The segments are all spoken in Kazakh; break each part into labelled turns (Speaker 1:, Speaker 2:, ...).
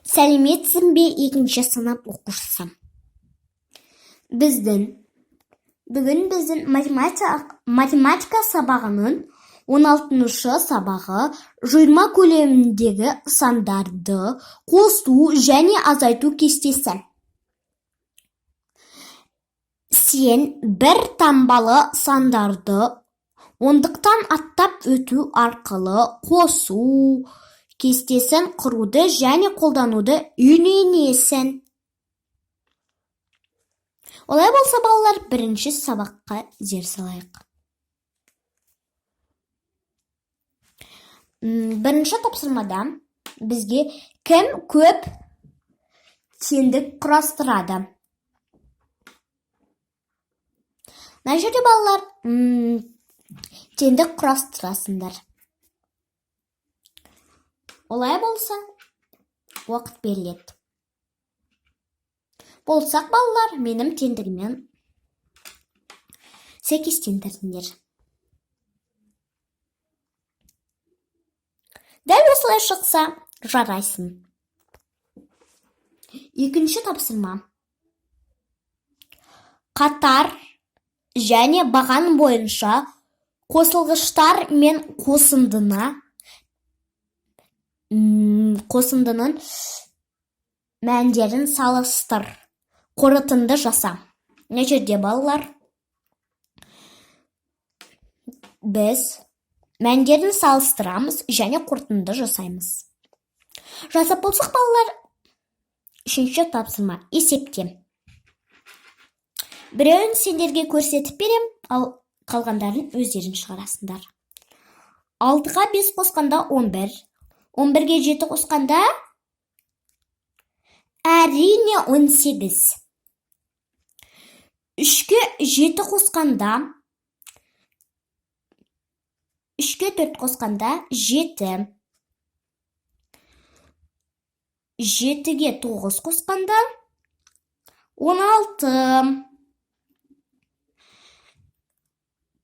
Speaker 1: Сәлеметсің бе, екінші сынып оқушысы? Бүгін біздің математика сабағының 16-шы сабағы жойма көлеміндегі сандарды қосу және азайту кестесі. Сен бір таңбалы сандарды ондықтан аттап өту арқылы қосу кестесін құруды және қолдануды үйренесің. Олай болса, балалар, бірінші сабаққа зер салайық. Бірінші тапсырмада бізге кім көп теңдік құрастырады? Мына жерде, балалар, теңдік құрастырасыңдар. Олай болса, уақыт беріледі. Болсақ, балалар, менің теңдігімен сәйкестендіріңдер. Дәл осылай шықса, жарайсың. Екінші тапсырма. Қатар және баған бойынша қосылғыштар мен қосындының мәндерін салыстыр. Қорытынды жаса. Мына жерде, балалар, біз мәндерін салыстырамыз және қорытынды жасаймыз. Жасап болсақ, балалар, үшінші тапсырма. Есепте. Біреуін сендерге көрсетіп берем, ал қалғандарын өздерін шығарасыңдар. 6-ға 5 қосқанда 11, 11-ге 7 қосқанда әрине 18. 3-ке 7 қосқанда, 3-ке 4 қосқанда 7. 7-ге 9 қосқанда 16.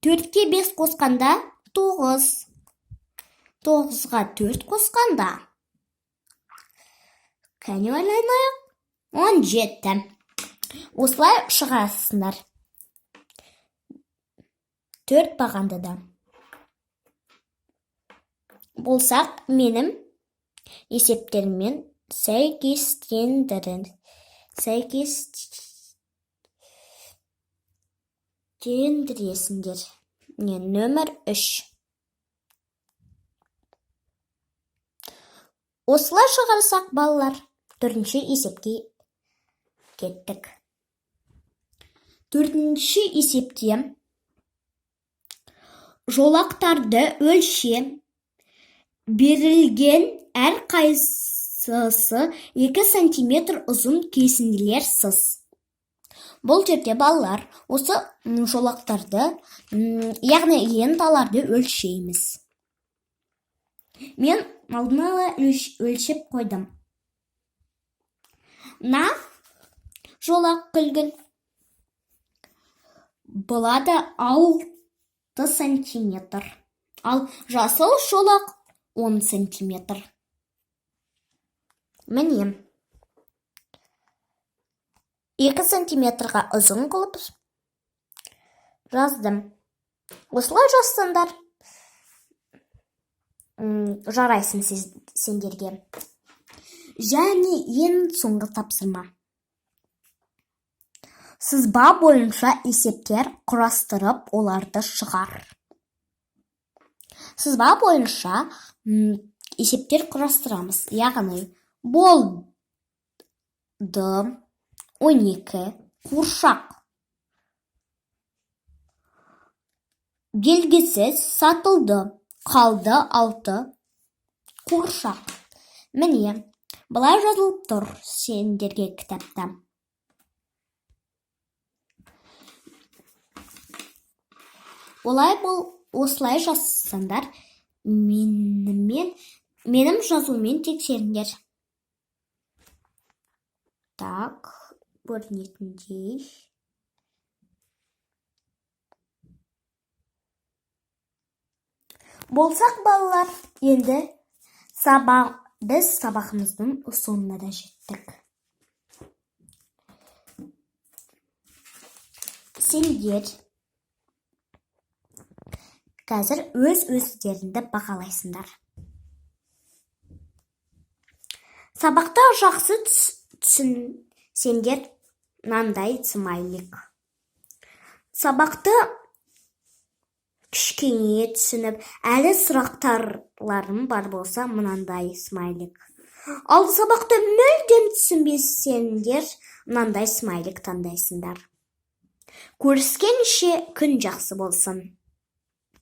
Speaker 1: 4-ке 5 қосқанда 9. 9-ға 4 қосқанда, кәне ойланайық, 17. Осылай шығарасыңдар. 4 бағанды да. Болсақ, менің есептеріммен сәйкестендіресіңдер. Нөмір 3. Осылай шығарсақ, балалар, 4-ші есепке кеттік. 4-ші есепте жолақтарды өлше, берілген әр қайсысы 2 сантиметр ұзын кесінділер сыз. Бұл жерде, балалар, осы жолақтарды, яғни ленталарды өлшейміз. Мен алдын ала өлшеп қойдым. На жолақ күлгін болады 6 сантиметр. Ал жасыл жолақ 10 сантиметр. Міне. 2 сантиметрға ұзын қылып жаздым. Осылай жазсаңдар, жарайсың сендерге. Және ең соңғы тапсырма. Сызба бойынша есептер құрастырып, оларды шығар. Сызба бойынша есептер құрастырамыз. Яғни, болды 12, қуыршақ. Белгісіз сатылды, қалды 6, қуыршақ. Міне, бұлай жазылып тұр сендерге кітапта. Осылай жазсаңдар, менің жазумен тексеріңдер. Так, көрінетіндей. Болсақ, балалар, енді Біз сабағымыздың соңына да жеттік. Сендер қазір өз-өздеріңді бағалайсыңдар. Сабақта жақсы түсінсеңдер, мынандай смайлик. Сабақты кішкене түсініп, әлі сұрақтарларым бар болса, мынандай смайлик. Ал сабақты мүлдем түсінбесеңдер, мынандай смайлик таңдайсыңдар. Көріскенше күн жақсы болсын.